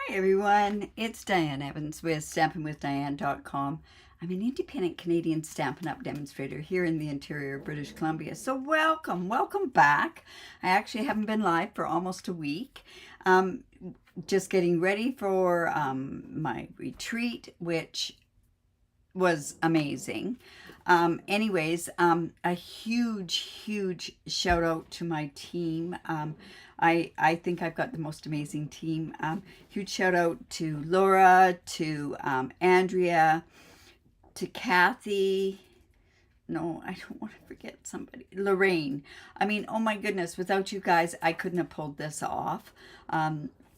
Hi everyone, it's Diane Evans with stampingwithdiane.com. I'm an independent Canadian Stampin' Up! Demonstrator here in the interior of British Columbia. So welcome back. I actually haven't been live for almost a week. Just getting ready for my retreat, which was amazing. A huge shout out to my team. I think I've got the most amazing team. Huge shout out to Laura, to Andrea, to Kathy. No, I don't want to forget somebody. Lorraine. I mean, oh my goodness, without you guys, I couldn't have pulled this off.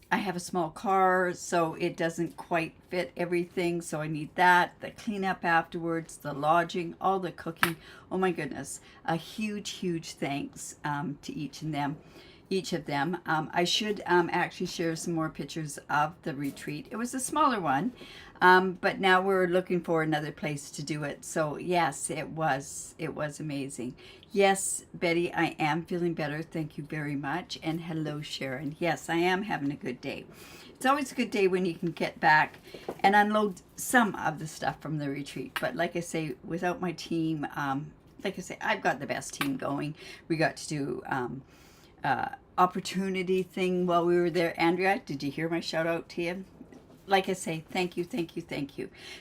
I have a small car, so it doesn't quite fit everything, so I need that, the cleanup afterwards, the lodging, all the cooking. Oh my goodness, a huge thanks to each of them. I should actually share some more pictures of the retreat. It was a smaller one, but now we're looking for another place to do it. So yes, it was amazing. Yes, Betty, I am feeling better. Thank you very much. And hello, Sharon. Yes, I am having a good day. It's always a good day when you can get back and unload some of the stuff from the retreat. But like I say, without my team, like I say, I've got the best team going. We got to do opportunity thing while we were there. Andrea, did you hear my shout out to you? Like I say, thank you.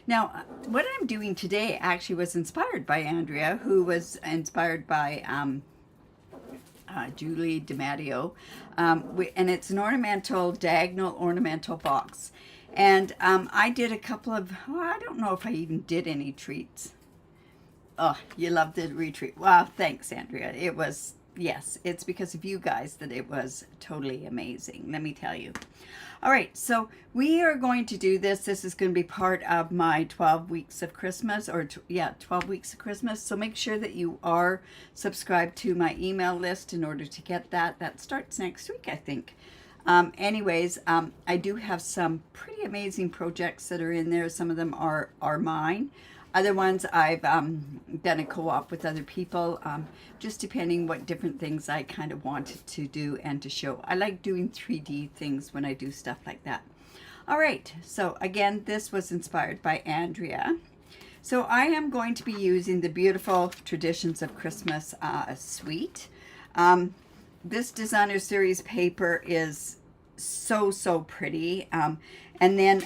Now, what I'm doing today actually was inspired by Andrea, who was inspired by Julie DiMatteo, and it's an diagonal ornamental box. And I did a couple of, I don't know if I even did any treats. Oh, you loved the retreat. Wow, thanks, Andrea. It was, yes, it's because of you guys that it was totally amazing, let me tell you. All right, so we are going to do this. This is going to be part of my 12 weeks of Christmas, 12 weeks of Christmas. So make sure that you are subscribed to my email list in order to get that. That starts next week, I think. I do have some pretty amazing projects that are in there. Some of them are mine. Other ones I've done a co-op with other people, just depending what different things I kind of wanted to do and to show. I like doing 3D things when I do stuff like that. All right, so again, this was inspired by Andrea. So I am going to be using the beautiful Traditions of Christmas suite. This designer series paper is so pretty. And then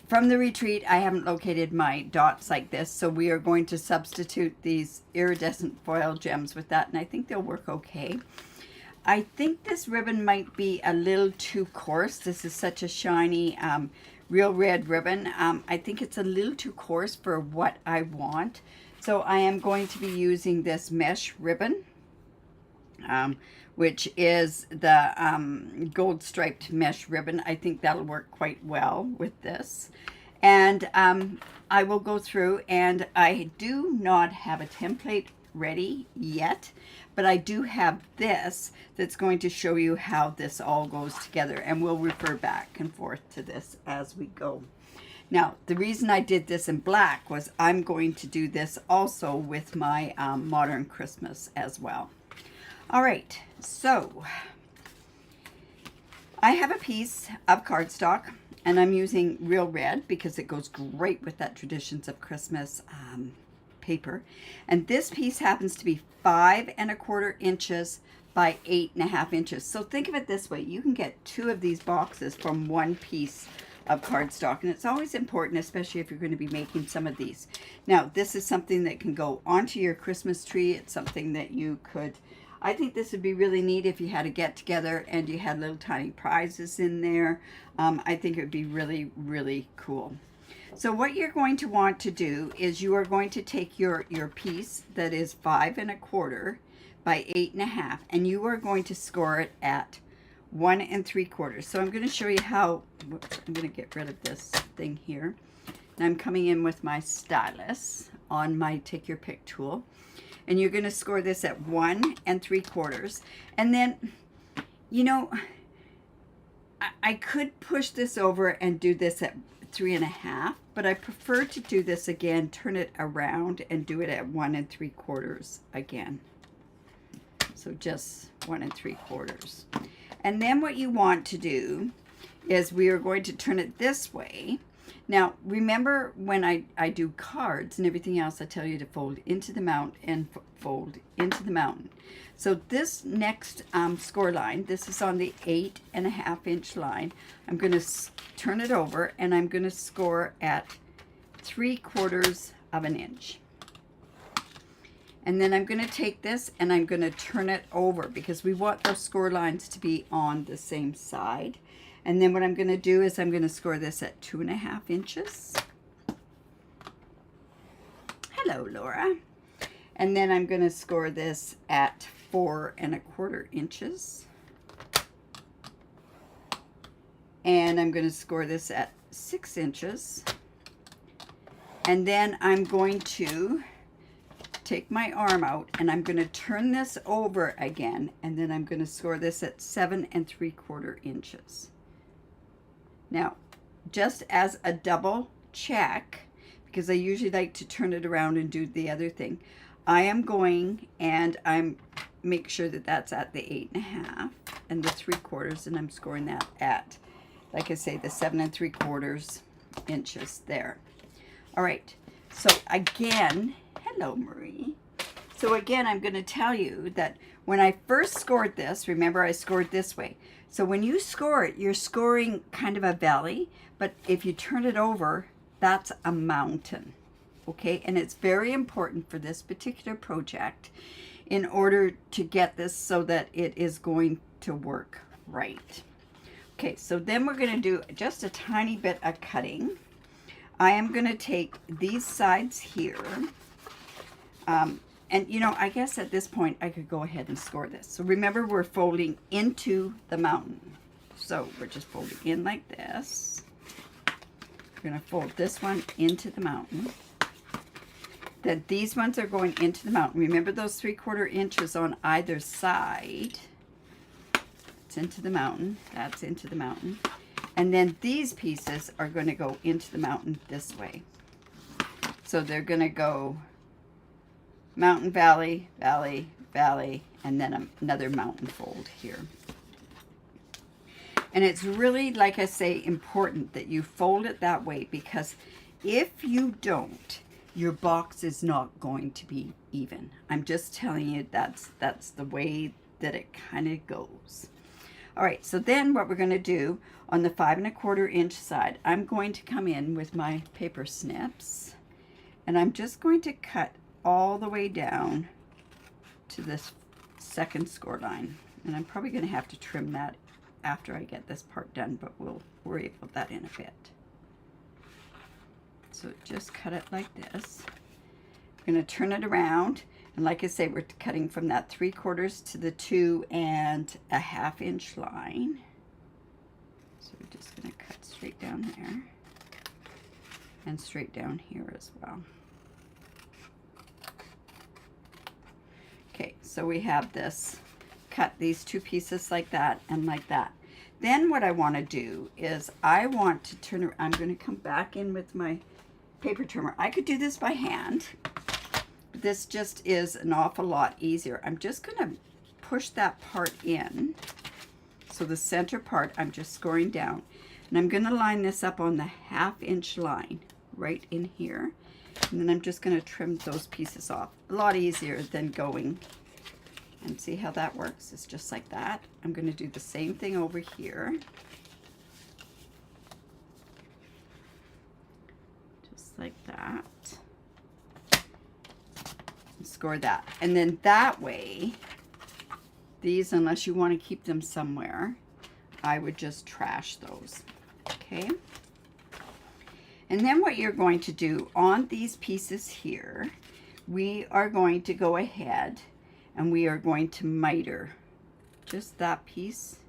from the retreat, I haven't located my dots like this, so we are going to substitute these iridescent foil gems with that, and I think they'll work okay. I think this ribbon might be a little too coarse. This is such a shiny, real red ribbon. I think it's a little too coarse for what I want, so I am going to be using this mesh ribbon, which is the gold striped mesh ribbon. I think that'll work quite well with this. And I will go through, and I do not have a template ready yet, but I do have this that's going to show you how this all goes together, and we'll refer back and forth to this as we go. Now, the reason I did this in black was I'm going to do this also with my Modern Christmas as well. All right, so I have a piece of cardstock, and I'm using real red because it goes great with that Traditions of Christmas paper. And this piece happens to be 5 1/4 inches by 8 1/2 inches. So think of it this way: you can get 2 of these boxes from one piece of cardstock, and it's always important, especially if you're going to be making some of these. Now, this is something that can go onto your Christmas tree. It's something that you could, I think this would be really neat if you had a get-together and you had little tiny prizes in there. I think it would be really cool. So what you're going to want to do is you are going to take your piece that is 5 1/4 by 8 1/2, and you are going to score it at 1 3/4. So I'm going to show you how. Whoops, I'm going to get rid of this thing here. And I'm coming in with my stylus on my Take Your Pick tool. And you're going to score this at 1 3/4. And then, you know, I could push this over and do this at 3 1/2, but I prefer to do this again, turn it around and do it at 1 3/4 again. So just 1 3/4. And then what you want to do is we are going to turn it this way. Now, remember when I do cards and everything else, I tell you to fold into the mount and fold into the mountain. So this next score line, this is on the 8.5 inch line. I'm going to turn it over and I'm going to score at 3/4 of an inch. And then I'm going to take this and I'm going to turn it over because we want those score lines to be on the same side. And then what I'm going to do is I'm going to score this at 2.5 inches. Hello, Laura. And then I'm going to score this at 4.25 inches. And I'm going to score this at 6 inches. And then I'm going to take my arm out and I'm going to turn this over again, and then I'm going to score this at 7.75 inches. Now, just as a double check, because I usually like to turn it around and do the other thing, I am going and I'm make sure that that's at the 8.5 and the 3/4, and I'm scoring that at, like I say, the 7.75 inches there. All right, so again, hello, Marie. So again, I'm going to tell you that when I first scored this, remember I scored this way. So when you score it, you're scoring kind of a valley, but if you turn it over, that's a mountain, okay? And it's very important for this particular project in order to get this so that it is going to work right. Okay, so then we're going to do just a tiny bit of cutting. I am going to take these sides here. And you know, I guess at this point I could go ahead and score this. So remember, we're folding into the mountain. So we're just folding in like this. We're going to fold this one into the mountain. Then these ones are going into the mountain. Remember those 3/4 inches on either side. It's into the mountain. That's into the mountain. And then these pieces are going to go into the mountain this way. So they're going to go mountain, valley, valley, valley, and then another mountain fold here. And it's really, like I say, important that you fold it that way, because if you don't, your box is not going to be even. I'm just telling you, that's the way that it kind of goes. All right, so then what we're going to do on the 5.25 inch side, I'm going to come in with my paper snips, and I'm just going to cut all the way down to this second score line. And I'm probably going to have to trim that after I get this part done, but we'll worry about that in a bit. So just cut it like this. I'm going to turn it around, and like I say, we're cutting from that 3/4 to the 2.5 inch line. So we're just going to cut straight down there and straight down here as well. Okay, so we have this, cut these two pieces like that and like that. Then what I want to do is I want to turn around. I'm going to come back in with my paper trimmer. I could do this by hand, but this just is an awful lot easier. I'm just going to push that part in. So the center part, I'm just scoring down. And I'm going to line this up on the 1/2 inch line right in here. And then I'm just going to trim those pieces off. A lot easier than going. And see how that works? It's just like that. I'm going to do the same thing over here. Just like that. And score that. And then that way, these, unless you want to keep them somewhere, I would just trash those. Okay? And then what you're going to do on these pieces here, we are going to go ahead and we are going to miter just that piece,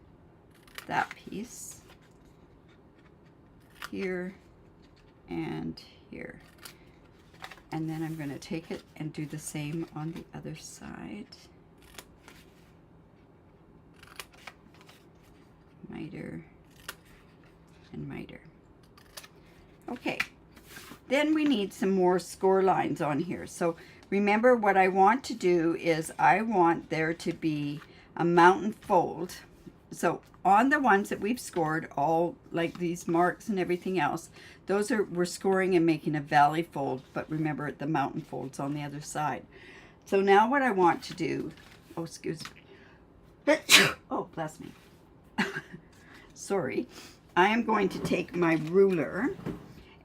here, and here. And then I'm going to take it and do the same on the other side. Miter and miter. Okay, then we need some more score lines on here. So remember, what I want to do is I want there to be a mountain fold So on the ones that we've scored, all like these marks and everything else, those are, we're scoring and making a valley fold, but remember the mountain fold's on the other side. So now what I want to do, oh, excuse me. Oh, bless me. Sorry. I am going to take my ruler,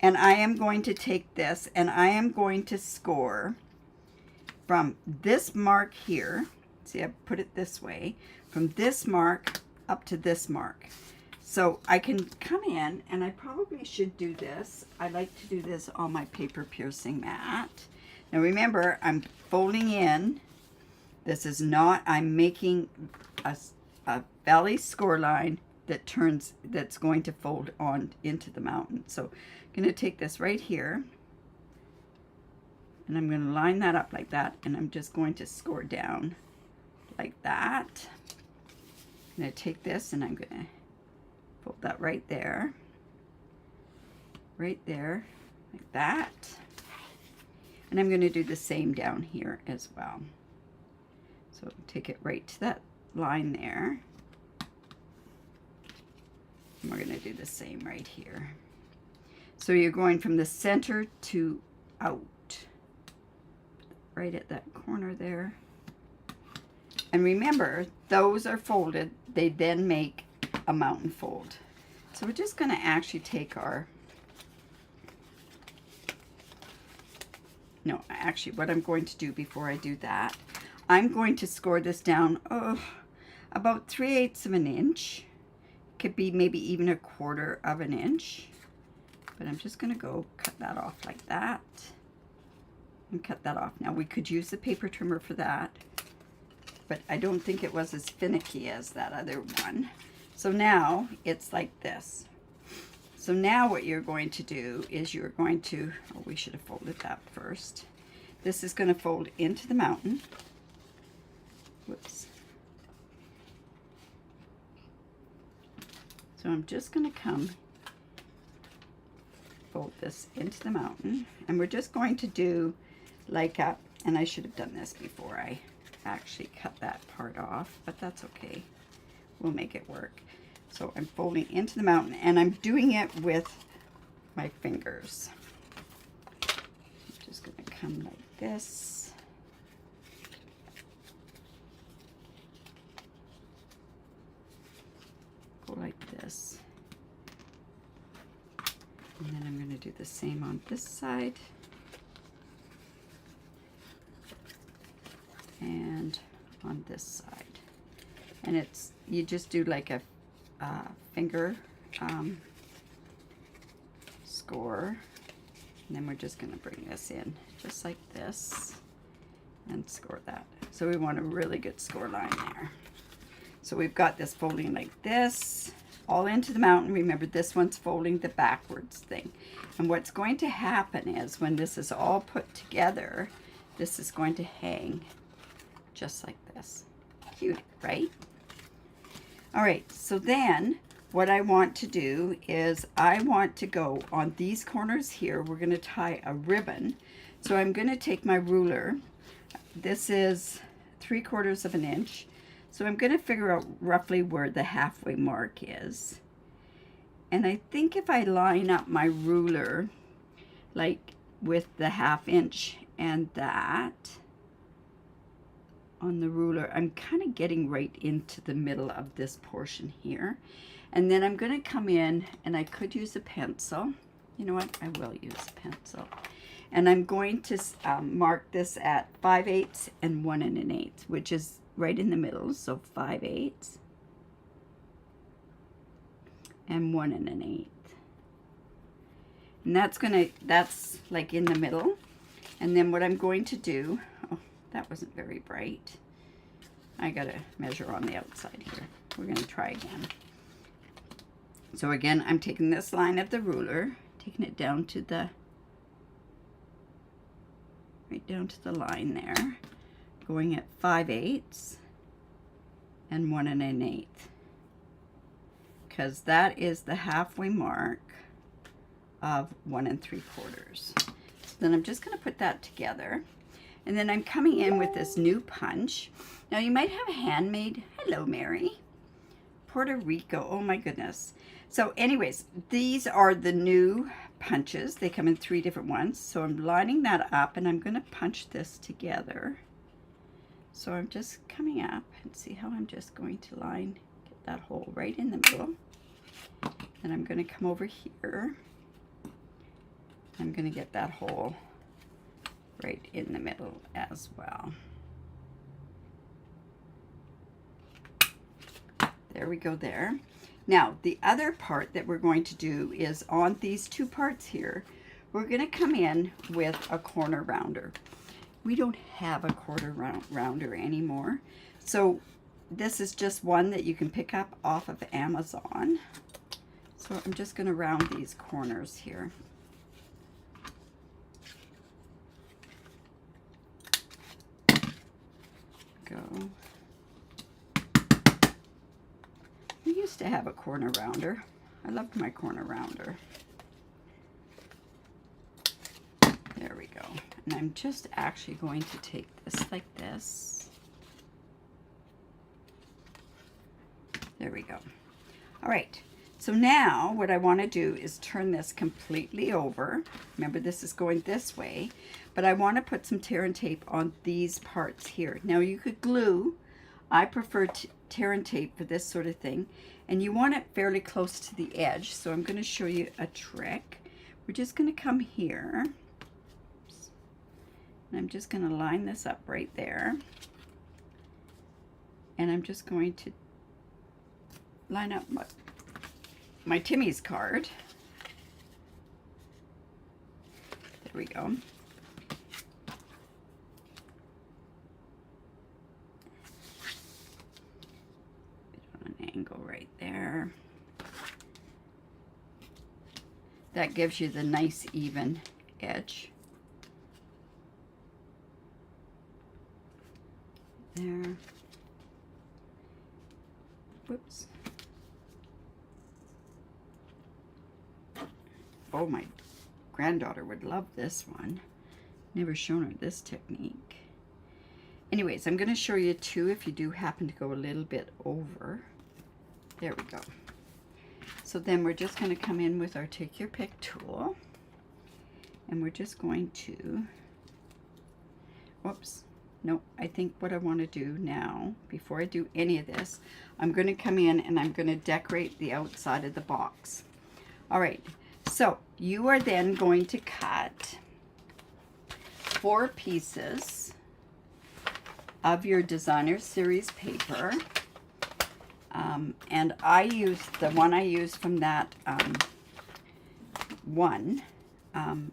and I am going to take this, and I am going to score from this mark here. See, I put it this way, from this mark up to this mark. So I can come in, and I probably should do this. I like to do this on my paper piercing mat. Now remember, I'm folding in. This is not, I'm making a valley score line that turns, that's going to fold on into the mountain. So I'm going to take this right here, and I'm going to line that up like that, and I'm just going to score down like that. I'm going to take this, and I'm going to fold that right there, like that. And I'm going to do the same down here as well. So take it right to that line there. And we're going to do the same right here. So you're going from the center to out, right at that corner there. And remember, those are folded. They then make a mountain fold. So we're just going to actually take our, no, actually what I'm going to do before I do that, I'm going to score this down, about 3/8 of an inch. Could be maybe even 1/4 of an inch. But I'm just going to go cut that off like that. And cut that off. Now we could use the paper trimmer for that, but I don't think it was as finicky as that other one. So now it's like this. So now what you're going to do is you're going to, oh, we should have folded that first. This is going to fold into the mountain. Whoops. So I'm just going to come fold this into the mountain, and we're just going to do like a, and I should have done this before I actually cut that part off, but that's okay. We'll make it work. So I'm folding into the mountain, and I'm doing it with my fingers. I'm just going to come like this. Go like this. And then I'm going to do the same on this side. And on this side. And it's, you just do like a finger score. And then we're just going to bring this in just like this and score that. So we want a really good score line there. So we've got this folding like this, all into the mountain. Remember, this one's folding the backwards thing. And what's going to happen is when this is all put together, this is going to hang just like this. Cute, right? All right, so then what I want to do is I want to go on these corners here. We're going to tie a ribbon. So I'm going to take my ruler. This is 3/4 of an inch. So I'm going to figure out roughly where the halfway mark is. And I think if I line up my ruler like with the 1/2 inch and that on the ruler, I'm kind of getting right into the middle of this portion here. And then I'm going to come in, and I could use a pencil. You know what? I will use a pencil. And I'm going to mark this at 5/8 and 1 1/8, which is right in the middle. So 5/8 and 1 1/8. And that's like in the middle. And then what I'm going to do, oh, that wasn't very bright. I gotta measure on the outside here. We're gonna try again. So again, I'm taking this line of the ruler, taking it down to the, right down to the line there, going at 5/8 and 1 1/8, because that is the halfway mark of 1 3/4. So then I'm just going to put that together, and then I'm coming in with this new punch. Now you might have a handmade, hello Mary, Puerto Rico. Oh my goodness. So anyways, these are the new punches. They come in 3 different ones. So I'm lining that up and I'm going to punch this together. So I'm just coming up and see how I'm just going to line, get that hole right in the middle. And I'm going to come over here. I'm going to get that hole right in the middle as well. There we go there. Now, the other part that we're going to do is on these 2 parts here, we're going to come in with a corner rounder. We don't have a quarter rounder anymore. So this is just one that you can pick up off of Amazon. So I'm just going to round these corners here. Go. We used to have a corner rounder. I loved my corner rounder. There we go. And I'm just actually going to take this like this. There we go. All right. So now what I want to do is turn this completely over. Remember, this is going this way, but I want to put some tear and tape on these parts here. Now you could glue. I prefer tear and tape for this sort of thing, and you want it fairly close to the edge. So I'm going to show you a trick. We're just going to come here. Oops. And I'm just going to line this up right there. And I'm just going to line up my Timmy's card. There we go. Bit on an angle right there. That gives you the nice even edge. There. Whoops. Oh, my granddaughter would love this one. Never shown her this technique. Anyways, I'm going to show you 2 if you do happen to go a little bit over. There we go. So then we're just going to come in with our Take Your Pick tool. And we're just going to, whoops. No, I think what I want to do now, before I do any of this, I'm going to come in and I'm going to decorate the outside of the box. All right. So you are then going to cut 4 pieces of your designer series paper. And I used, the one I used from that one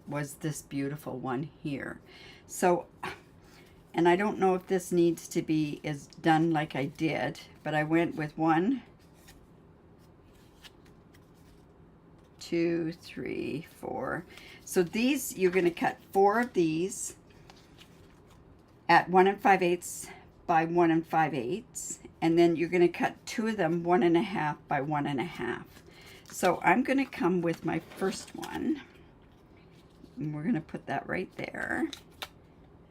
was this beautiful one here. So, and I don't know if this needs to be done like I did, but I went with 1, 2, 3, 4. So these, you're going to cut 4 of these at 1 5/8 by 1 5/8, and then you're going to cut 2 of them 1 1/2 by 1 1/2. So I'm going to come with my first one, and we're going to put that right there.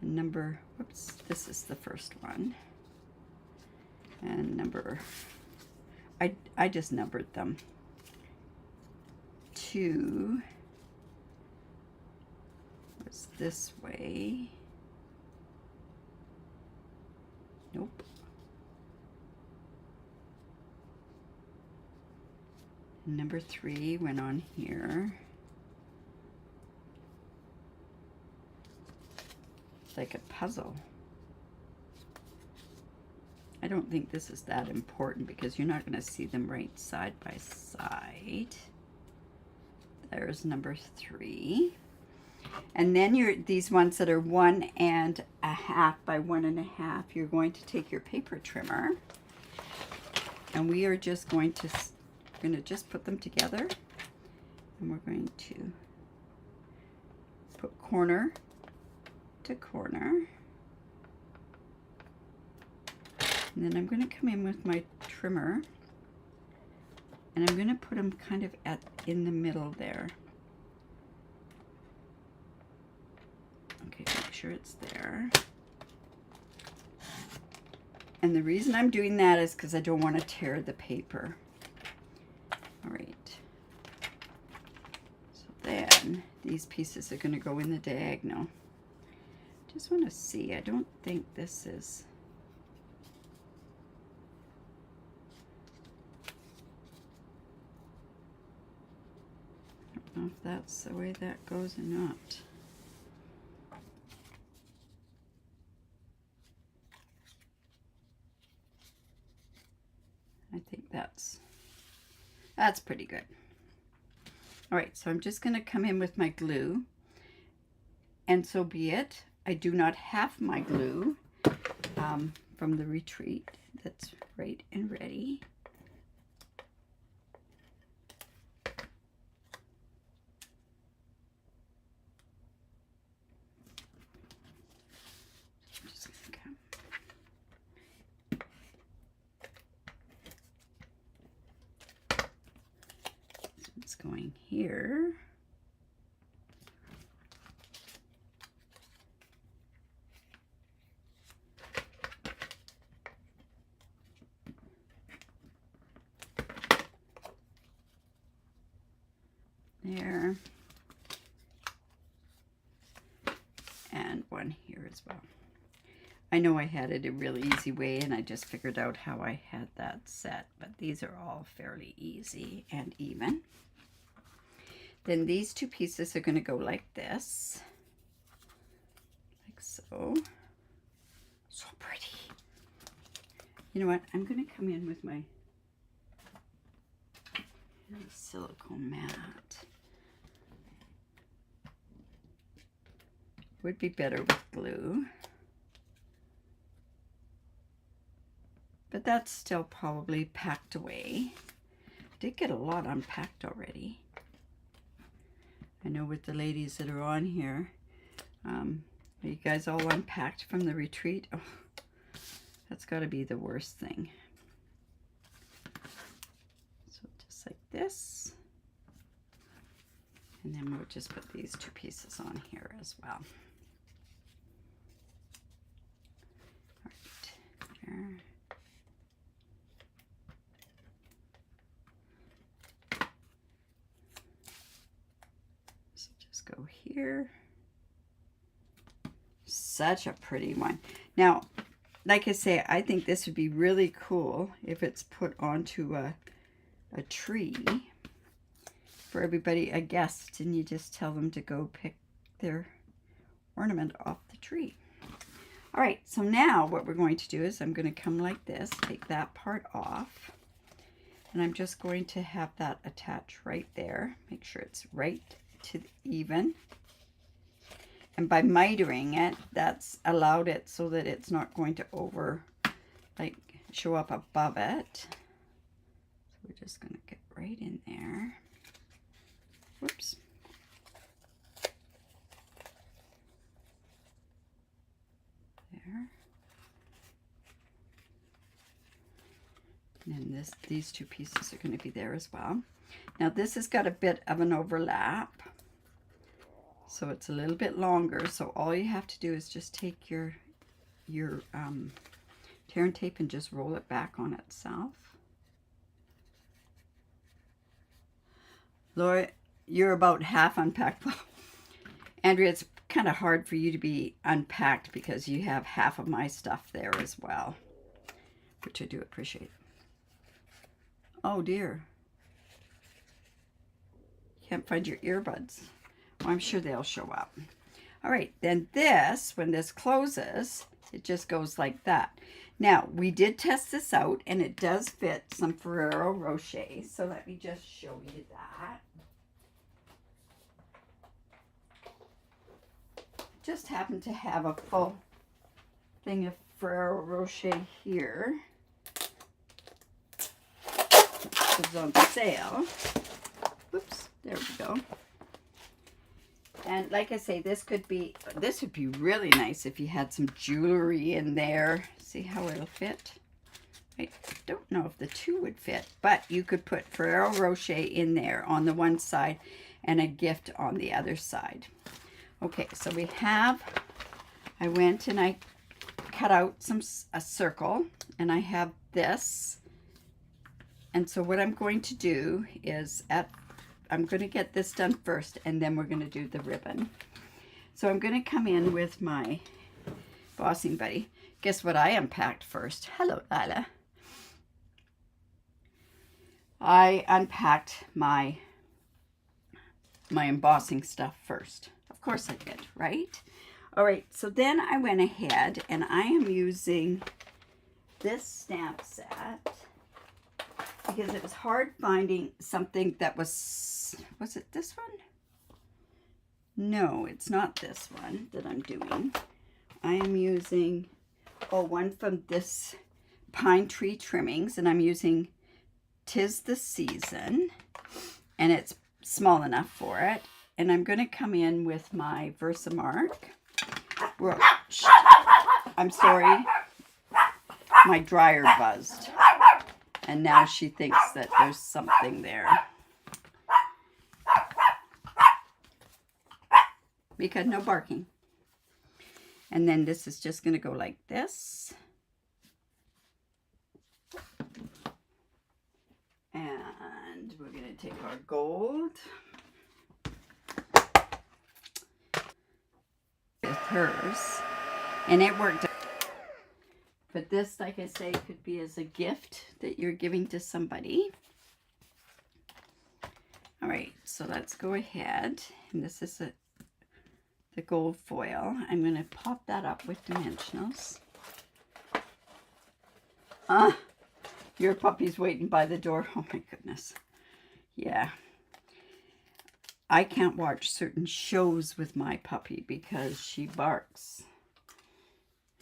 And number, whoops, this is the first one. And number, I just numbered them. 2 was this way. Nope. And number 3 went on here. It's like a puzzle. I don't think this is that important because you're not going to see them right side by side. There's number 3. And then these ones that are 1 1/2 by 1 1/2, you're going to take your paper trimmer, and we are just going to, just put them together, and we're going to put corner to corner. And then I'm going to come in with my trimmer, and I'm going to put them kind of in the middle there. Okay, make sure it's there. And the reason I'm doing that is because I don't want to tear the paper. All right. So then these pieces are going to go in the diagonal. Just want to see. I don't think this is... I don't know if that's the way that goes or not. I think that's pretty good. All right, so I'm just going to come in with my glue, and so be it. I do not have my glue from the retreat. That's right and ready. It's going here. There. And one here as well. I know I had it a really easy way, and I just figured out how I had that set, but these are all fairly easy and even. Then these two pieces are going to go like this, like so. So pretty. You know what? I'm going to come in with my silicone mat. Would be better with glue, but that's still probably packed away. Did get a lot unpacked already. I know with the ladies that are on here, are you guys all unpacked from the retreat? Oh, that's got to be the worst thing. So just like this, and then we'll just put these two pieces on here as well. All right, there. Go here. Such a pretty one. Now, like I say, I think this would be really cool if it's put onto a tree for everybody, a guest, and you just tell them to go pick their ornament off the tree. All right, so now what we're going to do is I'm going to come like this, take that part off, and I'm just going to have that attach right there. Make sure it's right to even, and by mitering it, that's allowed it so that it's not going to show up above it. So we're just going to get right in there. Whoops. There. And then these two pieces are going to be there as well. Now this has got a bit of an overlap, so it's a little bit longer. So all you have to do is just take your tear and tape and just roll it back on itself. Laura, you're about half unpacked. Well, Andrea, it's kind of hard for you to be unpacked because you have half of my stuff there as well, which I do appreciate. Oh dear. Can't find your earbuds. Well, I'm sure they'll show up. All right, then this, when this closes, it just goes like that. Now, we did test this out, and it does fit some Ferrero Rocher. So let me just show you that. Just happen to have a full thing of Ferrero Rocher here. It was on sale. Whoops, there we go. And like I say, this would be really nice if you had some jewelry in there. See how it'll fit? I don't know if the two would fit, but you could put Ferrero Rocher in there on the one side and a gift on the other side. Okay, so I went and I cut out a circle, and I have this. And so what I'm going to do is I'm going to get this done first, and then we're going to do the ribbon. So I'm going to come in with my Bossing Buddy. Guess what I unpacked first? Hello, Lila. I unpacked my embossing stuff first. Of course I did, right? All right, so then I went ahead and I am using this stamp set because it was hard finding something that was it this one? No, it's not this one that I'm doing. I am using, one from this Pine Tree Trimmings, and I'm using 'Tis the Season, and it's small enough for it. And I'm going to come in with my Versamark. I'm sorry, my dryer buzzed, and now she thinks that there's something there. Because no barking. And then this is just going to go like this. And we're going to take our gold with hers. And it worked out. But this, like I say, could be as a gift that you're giving to somebody. All right, so let's go ahead. And this is the gold foil. I'm going to pop that up with dimensionals. Your puppy's waiting by the door. Oh my goodness. Yeah. I can't watch certain shows with my puppy because she barks.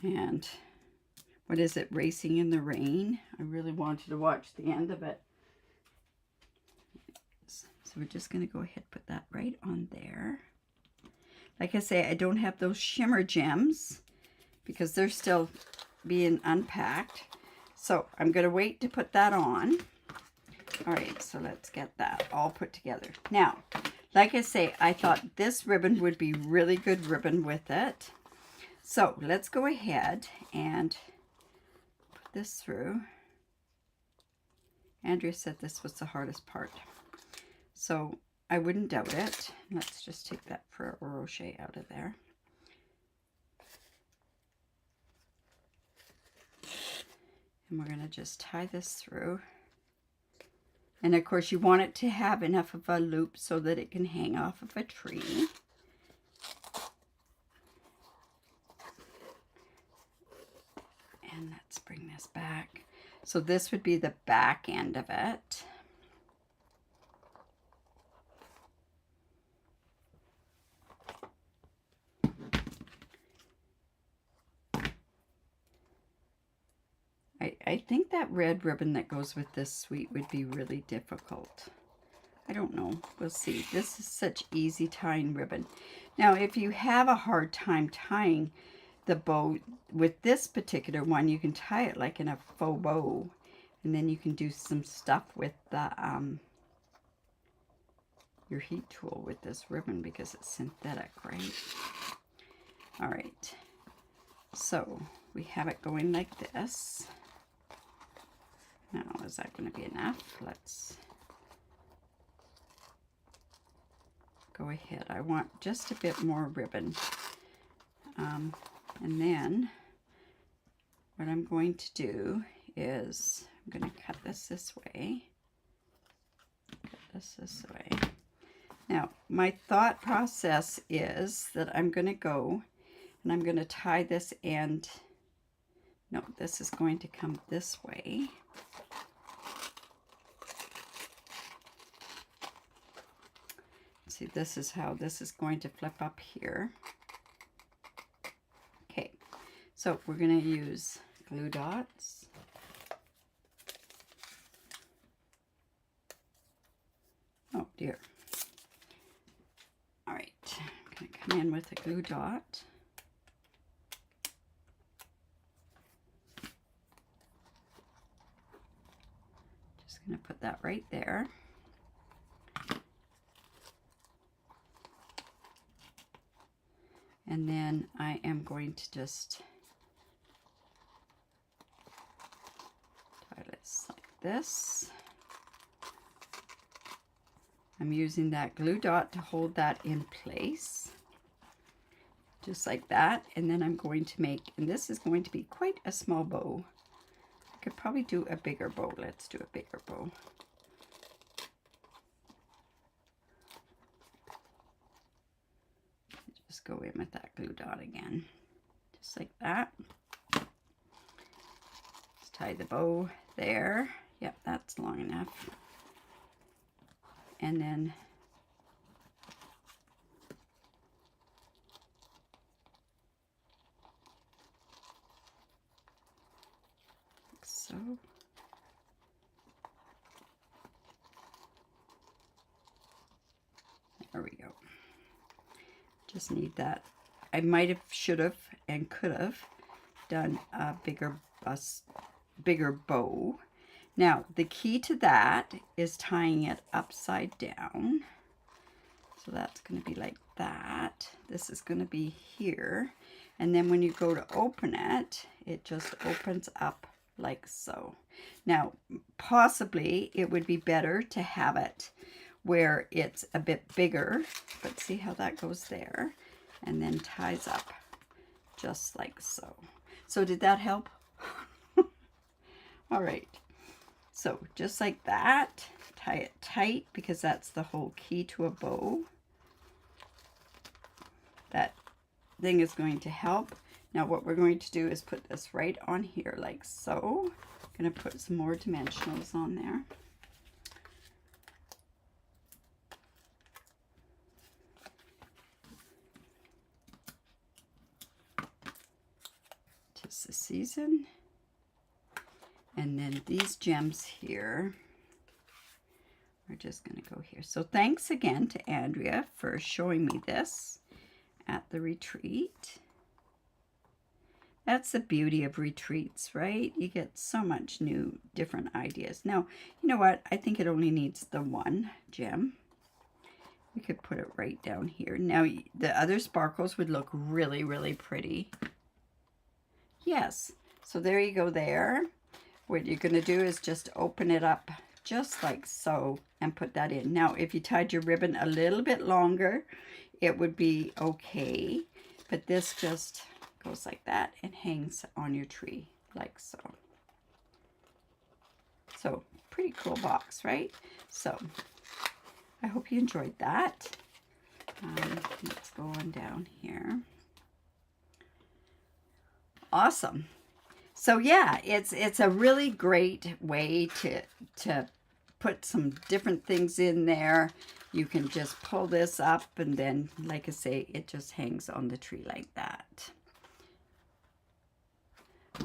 And what is it? Racing in the Rain? I really wanted to watch the end of it. So we're just going to go ahead and put that right on there. Like I say, I don't have those shimmer gems because they're still being unpacked. So I'm going to wait to put that on. All right, so let's get that all put together. Now, like I say, I thought this ribbon would be really good ribbon with it. So let's go ahead and put this through. Andrea said this was the hardest part. So I wouldn't doubt it. Let's just take that Ferrero Rocher out of there. And we're going to just tie this through. And of course you want it to have enough of a loop so that it can hang off of a tree. And let's bring this back. So this would be the back end of it. I think that red ribbon that goes with this suite would be really difficult. I don't know. We'll see. This is such easy tying ribbon. Now, if you have a hard time tying the bow with this particular one, you can tie it like in a faux bow. And then you can do some stuff with the your heat tool with this ribbon because it's synthetic, right? All right. So we have it going like this. Now, is that going to be enough? Let's go ahead. I want just a bit more ribbon. And then what I'm going to do is I'm going to cut this way. Cut this way. Now, my thought process is that I'm going to go and I'm going to tie this end. No, this is going to come this way. See, this is how this is going to flip up here. Okay, so we're going to use glue dots. Oh dear. All right, I'm going to come in with a glue dot. Just going to put that right there. And then I am going to just this. I'm using that glue dot to hold that in place. Just like that. And then I'm going to make, and this is going to be quite a small bow. I could probably do a bigger bow. Let's do a bigger bow. Just go in with that glue dot again. Just like that. Just tie the bow there. Yep, that's long enough. And then like so. There we go. Just need that. I might have, should have, and could have done a bigger bow. Now, the key to that is tying it upside down. So that's going to be like that. This is going to be here. And then when you go to open it, it just opens up like so. Now, possibly it would be better to have it where it's a bit bigger, but see how that goes there, and then ties up just like so. So did that help? All right. So just like that, tie it tight because that's the whole key to a bow. That thing is going to help. Now what we're going to do is put this right on here like so. I'm going to put some more dimensionals on there. Tis the season. And then these gems here, we're just going to go here. So thanks again to Andrea for showing me this at the retreat. That's the beauty of retreats, right? You get so much new, different ideas. Now, you know what? I think it only needs the one gem. We could put it right down here. Now, the other sparkles would look really, really pretty. Yes. So there you go there. What you're going to do is just open it up just like so and put that in. Now, if you tied your ribbon a little bit longer, it would be okay. But this just goes like that and hangs on your tree like so. So, pretty cool box, right? So, I hope you enjoyed that. Let's go on down here. Awesome. So yeah, it's a really great way to put some different things in there. You can just pull this up and then, like I say, it just hangs on the tree like that.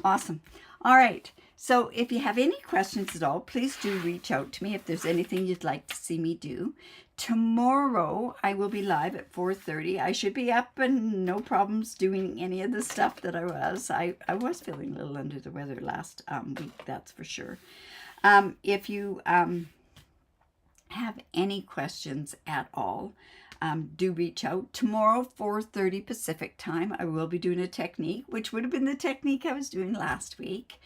Awesome. All right. So if you have any questions at all, please do reach out to me if there's anything you'd like to see me do. Tomorrow, I will be live at 4:30. I should be up and no problems doing any of the stuff that I was. I was feeling a little under the weather last week, that's for sure. If you have any questions at all, do reach out. Tomorrow, 4:30 Pacific time, I will be doing a technique, which would have been the technique I was doing last week.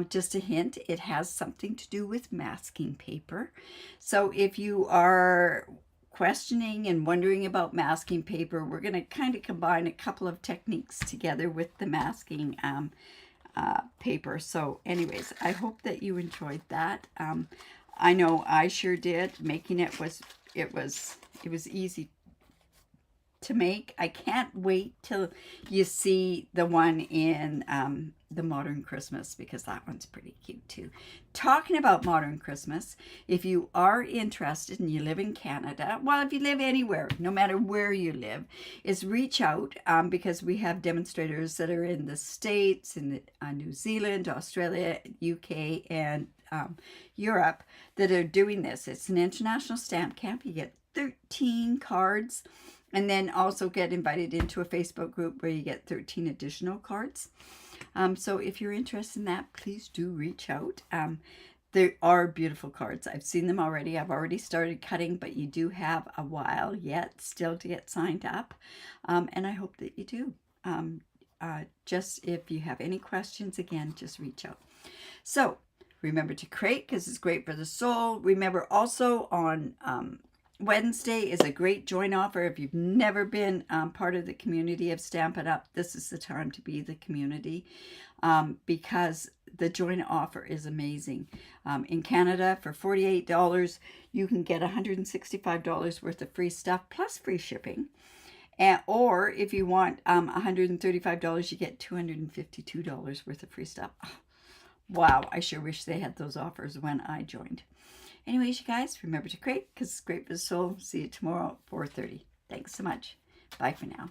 Just a hint, it has something to do with masking paper. So if you are questioning and wondering about masking paper, we're going to kind of combine a couple of techniques together with the masking paper. So anyways, I hope that you enjoyed that. I know I sure did. Making it was easy to make. I can't wait till you see the one in the Modern Christmas, because that one's pretty cute too. Talking about Modern Christmas, if you are interested and you live in Canada, well, if you live anywhere, no matter where you live, is reach out because we have demonstrators that are in the States, in New Zealand, Australia, UK, and Europe that are doing this. It's an international stamp camp. You get 13 cards and then also get invited into a Facebook group where you get 13 additional cards. So if you're interested in that, please do reach out. There are beautiful cards. I've seen them already. I've already started cutting, but you do have a while yet still to get signed up. And I hope that you do. Just if you have any questions, again, just reach out. So Remember to crate because it's great for the soul. Remember also on Wednesday is a great join offer. If you've never been part of the community of Stampin' Up, this is the time to be the community because the join offer is amazing. In Canada, for $48, you can get $165 worth of free stuff plus free shipping. Or if you want $135, you get $252 worth of free stuff. Oh, wow, I sure wish they had those offers when I joined. Anyways, you guys, remember to crate because it's great for the soul. See you tomorrow at 4:30. Thanks so much. Bye for now.